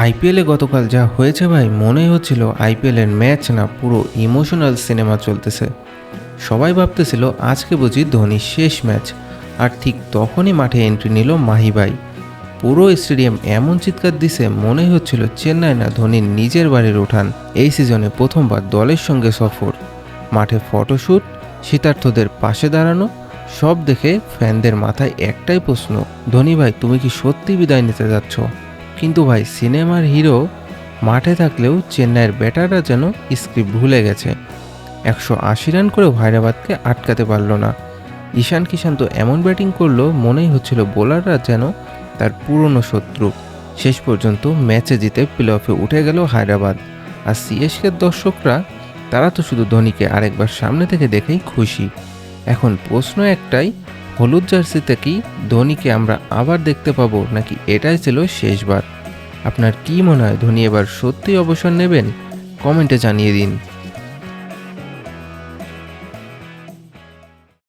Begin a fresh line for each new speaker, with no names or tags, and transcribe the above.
আইপিএলে গতকাল যা হয়েছে ভাই, মনেই হচ্ছিল আইপিএলের ম্যাচ না, পুরো ইমোশনাল সিনেমা চলতেছে। সবাই ভাবতেছিল আজকে বুঝি ধোনির শেষ ম্যাচ, আর ঠিক তখনই মাঠে এন্ট্রি নিল মাহি ভাই। পুরো স্টেডিয়াম এমন চিৎকার দিছে, মনেই হচ্ছিল চেন্নাই না, ধোনির নিজের বাড়ির উঠান। এই সিজনে প্রথমবার দলের সঙ্গে সফর, মাঠে ফটোশ্যুট, শীতার্থদের পাশে দাঁড়ানো, সব দেখে ফ্যানদের মাথায় একটাই প্রশ্ন, ধোনি ভাই তুমি কি সত্যি বিদায় নিতে যাচ্ছ? কিন্তু ভাই, সিনেমার হিরো মাঠে থাকলেও চেন্নাইয়ের ব্যাটাররা যেন স্ক্রিপ্ট ভুলে গেছে। 180 রান করেও হায়দ্রাবাদকে আটকাতে পারল না। ঈশান কিষান তো এমন ব্যাটিং করলো, মনেই হচ্ছিল বোলাররা যেন তার পুরনো শত্রু। শেষ পর্যন্ত ম্যাচে জিতে প্লে অফে উঠে গেল হায়দ্রাবাদ। আর সিএসকের দর্শকরা, তারা তো শুধু ধোনিকে আরেকবার সামনে থেকে দেখেই খুশি। এখন প্রশ্ন একটাই, হলুদ জার্সিতে কি ধোনিকে আমরা আবার দেখতে পাবো, নাকি এটাই ছিল শেষবার? আপনার কি মনে হয়, ধোনি এবার সত্যি অবসর নেবেন? কমেন্টে জানিয়ে দিন।